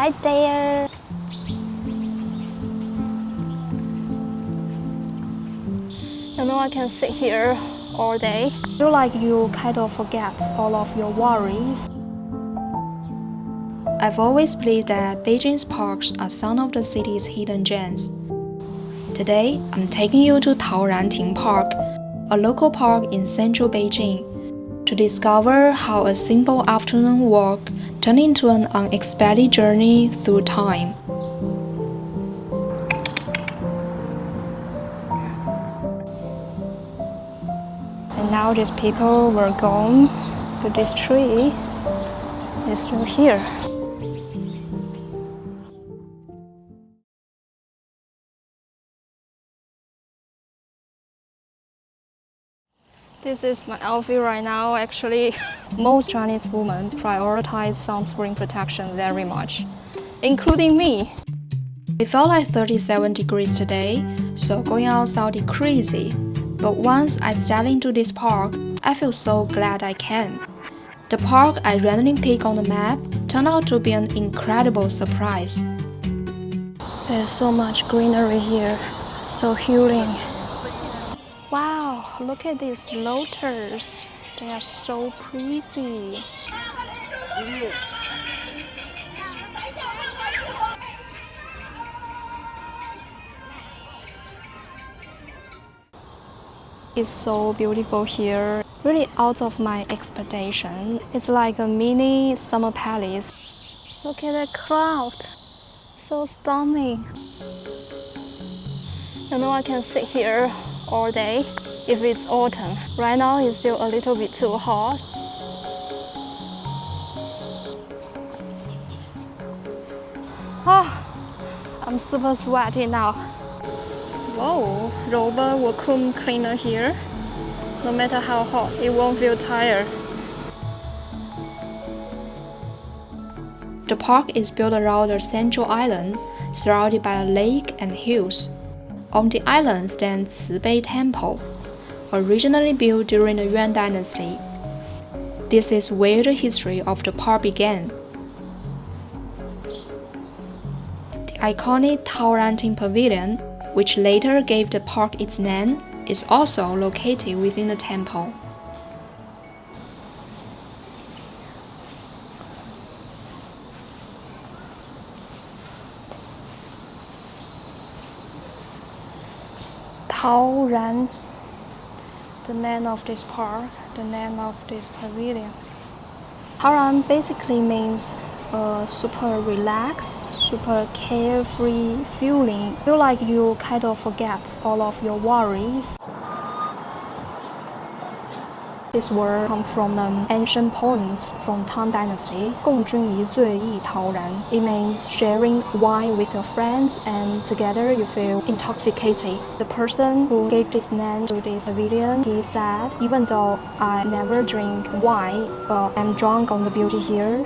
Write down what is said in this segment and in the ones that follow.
Hi there! You know, I can sit here all day. Feel like you kind of forget all of your worries. I've always believed that Beijing's parks are some of the city's hidden gems. Today, I'm taking you to Taoranting Park, a local park in central Beijing, to discover how a simple afternoon walk turned into an unexpected journey through time. And now these people were gone, but this tree is still here. This is my outfit right now. Actually, most Chinese women prioritize sunscreen protection very much, including me. It felt like 37 degrees today, so going out sounded crazy. But once I stepped into this park, I feel so glad I can. The park I randomly picked on the map turned out to be an incredible surprise. There's so much greenery here, so healing. Wow, look at these lotus. They are so pretty. It's so beautiful here, really out of my expectation. It's like a mini summer palace. Look at the cloud, so stunning. You know, I can sit here all day if it's autumn. Right now it's still a little bit too hot. I'm super sweaty now. Whoa, robot vacuum cleaner here. No matter how hot, it won't feel tired. The park is built around a central island, surrounded by a lake and hills. On the island stands Cibei Temple, originally built during the Yuan dynasty. This is where the history of the park began. The iconic Taoranting pavilion, which later gave the park its name, is also located within the temple. Taoran, the name of this park, the name of this pavilion. Taoran basically means super relaxed, super carefree feeling. Feel like you kind of forget all of your worries. This word comes from an ancient poems from Tang Dynasty. 共君一醉意陶然. It means sharing wine with your friends and together you feel intoxicated. The person who gave this name to this pavilion, he said, even though I never drink wine, but I'm drunk on the beauty here.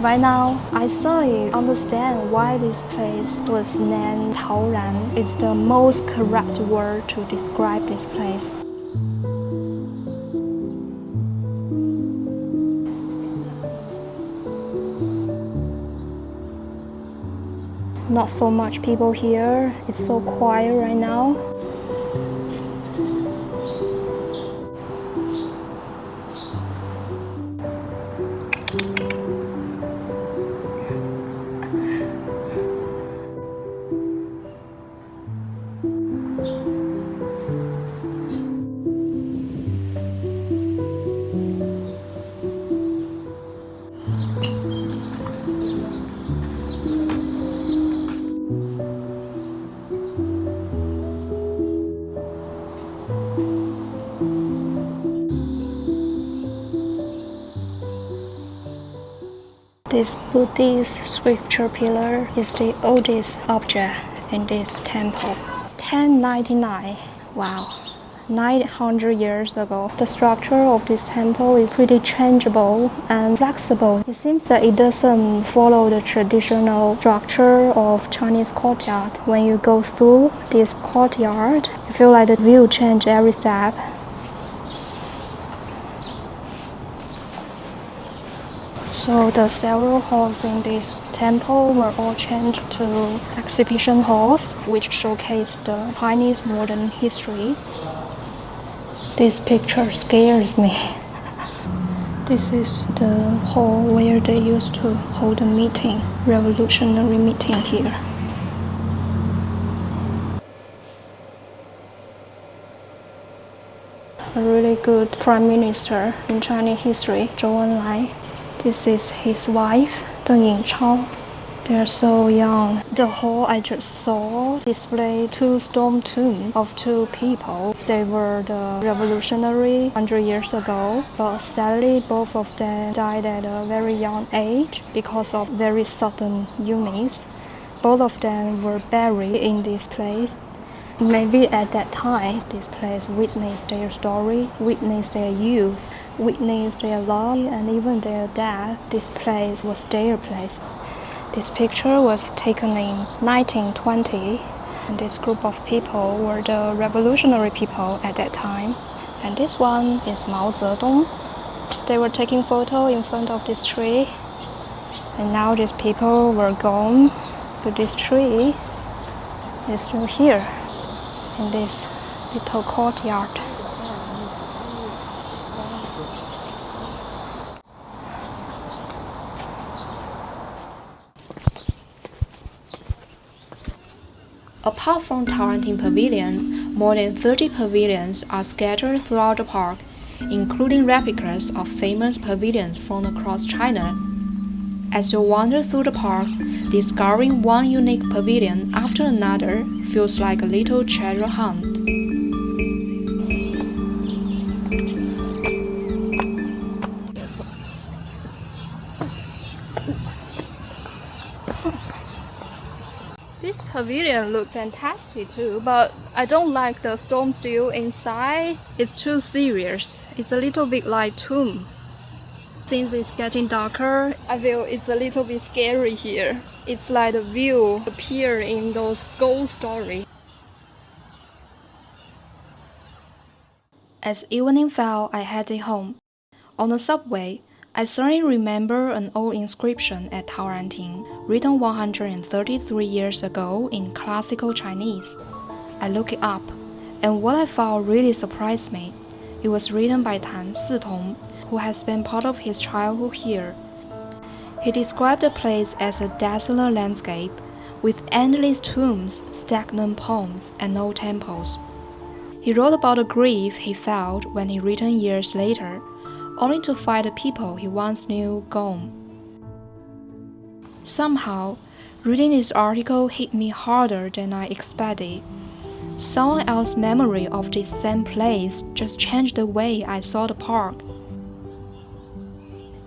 Right now, I suddenly understand why this place was named Taoran. It's the most correct word to describe this place. Not so much people here. It's so quiet right now. This Buddhist sculpture pillar is the oldest object in this temple. 1099, wow, 900 years ago. The structure of this temple is pretty changeable and flexible. It seems that it doesn't follow the traditional structure of Chinese courtyard. When you go through this courtyard, you feel like the view changes every step. So the several halls in this temple were all changed to exhibition halls, which showcase the Chinese modern history. This picture scares me. This is the hall where they used to hold a meeting, revolutionary meeting here. A really good prime minister in Chinese history, Zhou Enlai. This is his wife, Deng Yingchao. They are so young. The hall I just saw displayed two stone tombs of two people. They were the revolutionary 100 years ago, but sadly both of them died at a very young age because of very sudden illness. Both of them were buried in this place. Maybe at that time, this place witnessed their story, witnessed their youth, witnessed their love, and even their death. This place was their place. This picture was taken in 1920, and this group of people were the revolutionary people at that time. And this one is Mao Zedong. They were taking photo in front of this tree, and now these people were gone, but this tree is still here in this little courtyard. Apart from Taoranting Pavilion, more than 30 pavilions are scattered throughout the park, including replicas of famous pavilions from across China. As you wander through the park, discovering one unique pavilion after another feels like a little treasure hunt. This pavilion looks fantastic too, but I don't like the stone steel inside. It's too serious. It's a little bit like tomb. Since it's getting darker, I feel it's a little bit scary here. It's like the view appear in those ghost stories. As evening fell, I headed home. On the subway, I suddenly remember an old inscription at Taoranting, written 133 years ago in classical Chinese. I looked it up, and what I found really surprised me. It was written by Tan Sitong, who has spent part of his childhood here. He described the place as a desolate landscape, with endless tombs, stagnant ponds, and no temples. He wrote about the grief he felt when he returned years later, only to find the people he once knew gone. Somehow, reading this article hit me harder than I expected. Someone else's memory of this same place just changed the way I saw the park.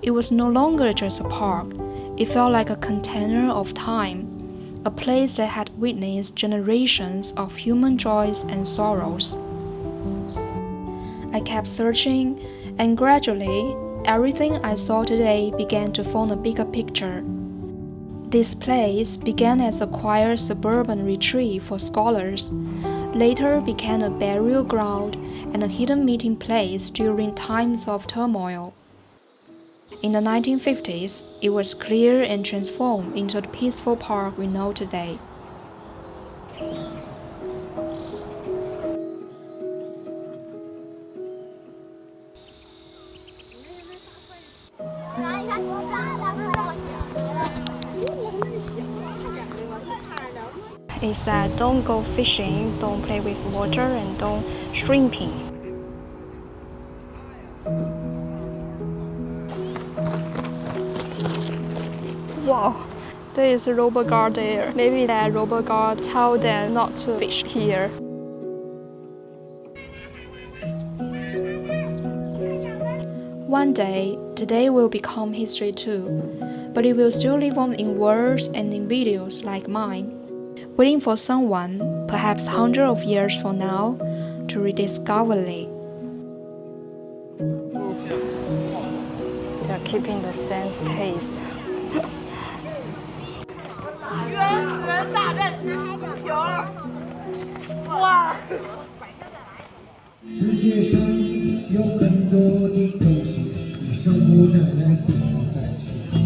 It was no longer just a park, it felt like a container of time, a place that had witnessed generations of human joys and sorrows. I kept searching, and gradually, everything I saw today began to form a bigger picture. This place began as a quiet suburban retreat for scholars, later became a burial ground and a hidden meeting place during times of turmoil. In the 1950s, it was cleared and transformed into the peaceful park we know today. It said don't go fishing, don't play with water, and don't shrimping. Wow, there is a robot guard there. Maybe that robot guard tell them not to fish here. One day, today will become history too, but it will still live on in words and in videos like mine, waiting for someone, perhaps hundreds of years from now, to rediscover it. They are keeping the same pace. 原始人大战球！哇！世界上有很多的东西，你舍不得那些带去。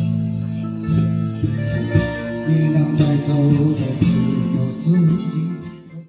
月亮带走的。